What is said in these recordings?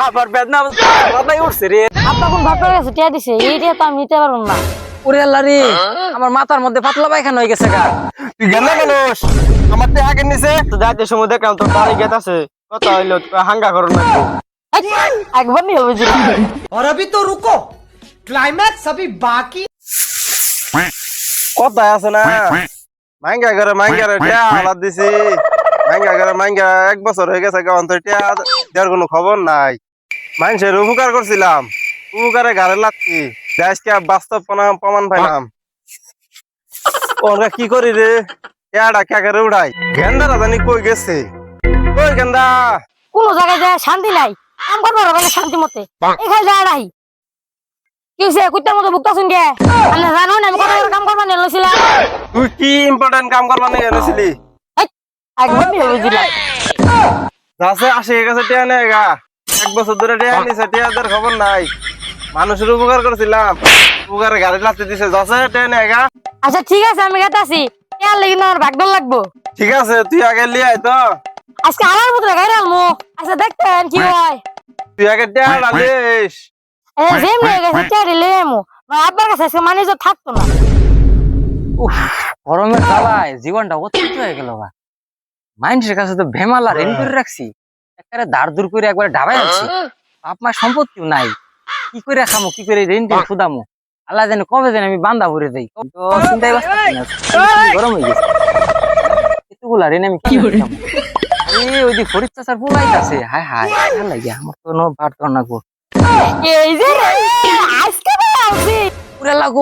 আবার বেদনা মাথায় উঠছে রে। আপনার কোন ভাগ করে গেছে টিয়া দিছে এইটা তো আমি নিতে পারবো না। ওরে আল্লাহ রে, আমার মাথার মধ্যে পাতলা পায়খানা হয়ে গেছে গা। তুই গেলে মানুষ আমার তে আগে নিছে তো যাইতে সময় দেখলাম তোর দাঁড়ি গেত আছে কথা হইলো হাঙ্গা করো না একবার নিয়ে বুঝলাম। और अभी तो रुको, क्लाइमैक्स अभी बाकी। কথায় আছে না মাইঙ্গা রে টিয়া আলাদ দিছি মাইঙ্গা 1 বছর হয়ে গেছে গান তো টিয়া দেওয়ার কোনো খবর নাই। মানুষের উপকার করছিলাম, উপকারে গাড়ে লাগছি দেশকে বাস্তব প্রমাণ পাইলাম। ওরা কি করি রে টিয়াটা ক্যাকারে উড়াই। গেন্দারা জানি কই গেছে, কই গেন্দা? কোন জায়গায় যায় শান্তি নাই, কাম করবো মানে শান্তি মতে এখানে যায় নাই। কি হইছে কুত্তার মতো বুকটা শুন গে? আমি জানো না আমি কত বড় কাম করবা নিয়ে লইছিলাম। তুই কি ইম্পর্টেন্ট কাম করবার নিয়ে গেছিলি? একবার নিয়ে বুঝলাম। যাচ্ছে আসে গেছে টিয়া নেই গা, 1 বছর ধরে টিয়া নিছে, টিয়াদের খবর নাই। মানুষের উপকার করছিলাম, উপকারে গাড়ি লাগতে দিছে, যাচ্ছে টিয়া নেই গা। আচ্ছা ঠিক আছে আমি গেতাছি, টিয়া লাগি না আমার ভাগদল লাগবো। ঠিক আছে তুই আগে লিয়ে আয় তো, আজকে আমার মতো গাড়ি আনমু। আচ্ছা দেখতেন কি হয়। তুই আগে টিয়া ডালিস। যেম নিয়ে গেছে টিয়া দিলে আমু আব্বার কাছে আজকে মানে থাকতো না। গরমের জ্বালায় জীবনটা অতিষ্ঠ হয়ে গেল গা। মানুষের কাছে তো ভেমালা রেন করে রাখছি, একবারে ধার দূর করে একবারে ডাবাই আছি। বাপ মা সম্পত্তিও নাই, কি করে খামো, কি করে রেন দিয়ে খুদামো। আল্লাহ জানে কবে জানে আমি বান্দা ভরে দেই। তো চিন্তাই বাঁচতেছি না, গরম হয়ে গেছে। এতগুলা রেন আমি কি করতাম? আরে ওই যে ফরিদ চাচার পোলাই আছে, হায় হায় ভাল লাগে আমার তো নো ভাত রান্না কর। এই যে আজকে আছি উড়ে লাগো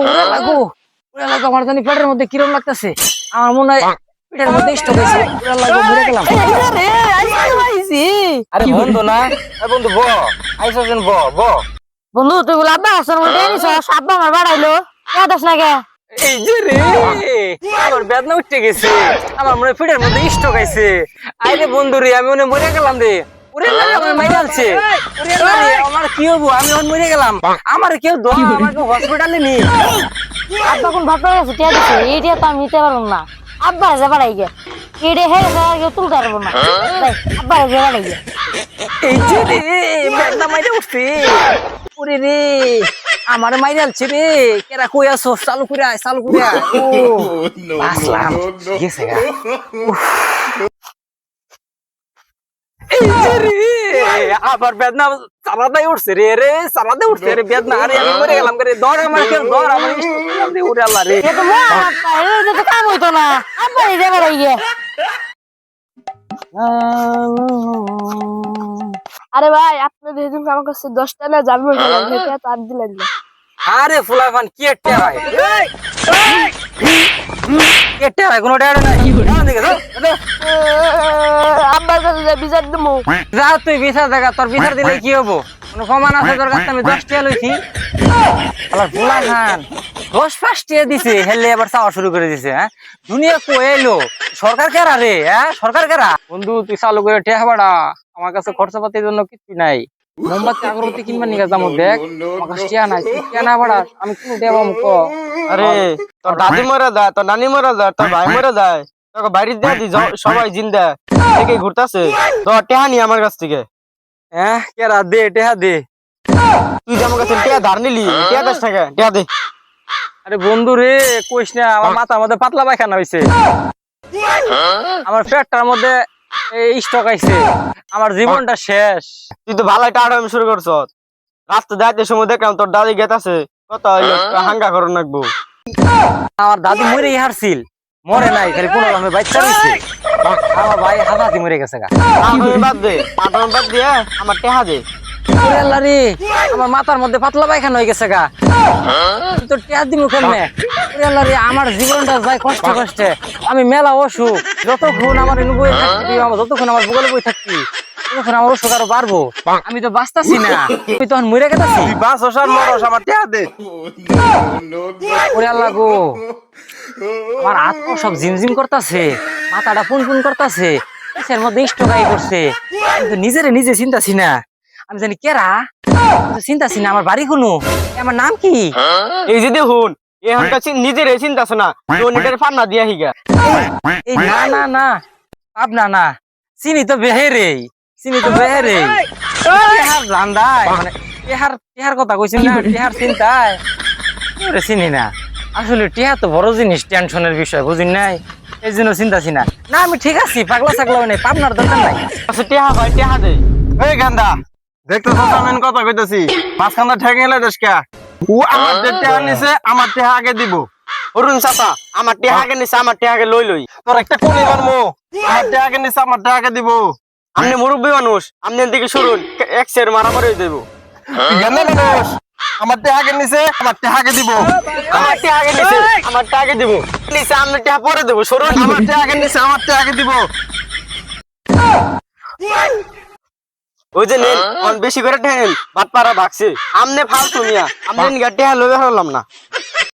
আমার জানি পেটের মধ্যে কিরম লাগতেছে। আমার মনে হয় পেটের মধ্যে স্টক হয়েছে। উড়ে লাগো মরে গেলাম। রে আজকে আইছি। আরে বন্ধু না, বন্ধু ব আইসেন ব বন্ধু তুই বলে আব্বা আসর মধ্যে নিছস, আব্বা আমার বাড়াইলো কে দাস না কে? এই যে রে আমার বেদনা উঠে গেছে, আমার মনে হয় পেটের মধ্যে স্টক আইছে। আরে বন্ধু রে আমি মনে মরে গেলাম রে। ওরে লাগে আমার মাইরে আলছে। ওরে লাগে আমার কি হবো, আমি মরে গেলাম। আমার কেউ দো, আমাকে হসপিটালে নি। আব্বা কোন ভাগ করে গেছে টিয়া দিছে এইটা তো আমি নিতে পারবো না। আব্বা যা বাড়াই গে এডে হে কেউ তুলতে পারবো না। আব্বা যা বাড়াই গে এই যে রে বেদনা মাইরে উঠছে। ওরে রে আমার মাইরে আলছে রে। কেরা কই আছো? চালু করে আয়, চালু করে আয়। ও বাসলাম গেছে গা। এই যে রে আবার বেদনা চালাদাই উঠছে চালাদাই উঠছে রে বেদনা। আরে আমি মরে গেলাম রে। ধর আমার কেউ ধর, আমার ওরে আল্লাহ রে। এ তো মা আব্বা এটা তো কাম হইতো না। আব্বা যা বাড়াই গে। আরে ভাই আপনি যেদিন আমার কাছে 10 টাকা জানবো গেলেন সেটা তার দিলেন না। আরে ফুলাফান কি একটা ভাই একটা ভাই কোনো ডেড় নাই। আব্বার কাছে বিচার দেবো। যা তুই বিচার দেখা, তোর বিচার দিলে কি হবো? কোনো প্রমাণ আছে তোর কাছে? আমি 10 টাকা লইছি। ফুলাফান 10-5 টাকা দিছে, হেলে আবার চাওয়া শুরু করে দিছে। হ্যাঁ দুনিয়া কই এলো? সরকার কেরা রে? হ্যাঁ সরকার কেরা? বন্ধু তুই চালু করে টেহা বাড়া, আমার কাছে খরচাপাতির জন্য কিছু নাই। মোমবাতি আগরবাতি কিনবার নিয়ে যাবো, দেখ আমার কাছে টিয়া নাই। তুই টিয়া না বাড়া আমি কোনো টিয়া পাবো ক? আরে তোর দাদি মরে যায়, তোর নানি মরে যায়, তোর ভাই মরে যায়, তোকে বাড়ির দিয়ে দি সবাই জিন্দা দেখে ঘুরতেছে। তোর টেহা নি আমার কাছ থেকে। হ্যাঁ কেরা দে টেহা দে। তুই যে আমার কাছে টেহা ধার নিলি, টেহা 10 টাকা টেহা দে। আরে বন্ধু রে কইস না, আমার মাথার মধ্যে পাতলা পায়খানা হইছে, আমার পেটটার মধ্যে স্টক আইছে, আমার জীবনটা শেষ। তুই তো ভালো টাড়া আমি শুরু করছ। রাস্তা যাইতে সময় দেখলাম তোর দাদি গেত আছে কথা হইলো হাঙ্গা করো নাকবো। আমার দাদি মরে হারছিল, মরে নাই, খালি কোনো রকমের বাচ্চা রয়েছে। আমার ভাই হাতাহাতি মরে গেছে গা। বাদ দে বাদ দিয়ে আমার টেহা দে। ওরে আল্লাহ রে আমার মাথার মধ্যে পাতলা পায়খানা হয়ে গেছে গা। তুই তো টেহা দিমু কেমনে? ওরে আল্লাহ রে আমার জীবনটা যায় কষ্টে কষ্টে। আমি মেলা অসুখ, যতক্ষণ আমার বই থাকবি, যতক্ষণ আমার বুগলে বই থাকবি ততক্ষণ আমার অসুখ আরো বাড়বো। আমি তো বাঁচতাছি না, আমি তখন মরে গেছি। তুই বাস ওসার মরস আমার টেহা দে। ওরে আল্লাহ গো আমার হাত পা সব ঝিমঝিম করতেছে, মাথাটা পুনপুন করতেছে, এর মধ্যে স্ট্রোক করছে। আমি তো নিজে চিন্তাছি না, আমি জানি কেরা চিন্তাছি না। আমার বাড়ি কোনো, আমার নাম কি? এই যে দেখুন এখানকার নিজের চিন্তা আছে না, পান্না দিয়া হিগা। এই না না না পাবনা না, চিনি তো বেহেরে, চিনি তো বেহেরে। টেহার রান্দায় মানে টেহার কথা কইছি না, টেহার চিন্তায় ওরে চিনি না। আসলে টেহা তো বড় জিনিস, টেনশনের বিষয় বুঝিন নাই, এই জন্য চিন্তাছি না। না আমি ঠিক আছি, পাগলা ছাগলাও নেই, পাবনার দরকার নাই। আচ্ছা টেহা ভাই টেহা দে। এই গান্দা দেখতে আমি কথা কইতেছি, মাঝখানটা ঠেকে গেলে দেশকা ও আমার টেহা নিছে, আমার টেহা আগে দিব। অরুণ চাচা আমার টেহাকে নিছে, আমার টেহাকে লই লই। তোর একটা কোনি মারমু, আমার টেহা আগে নিছে, আমার টেহা আগে দিব। আপনি মুরব্বী মানুষ, আপনি দিকে শুনুন, এক সের মারামারি হয়ে দেবো। গান্দা মানুষ আমার টেহা আগে নিছে, আমার টেহা আগে দিব। আমার টেহাকে নিছে, আমার টেহাকে দিব। নিছে আপনি টেহা পরে দেবো, সরুন। আমার টেহা আগে নিছে, আমার টেহা আগে দিব। ওই যে নেন, বেশি করে ঠেন, ভাত পাড়া ভাগছে। আমনে ফালতু মিয়া, আমনে টেহা লইবে হলাম না।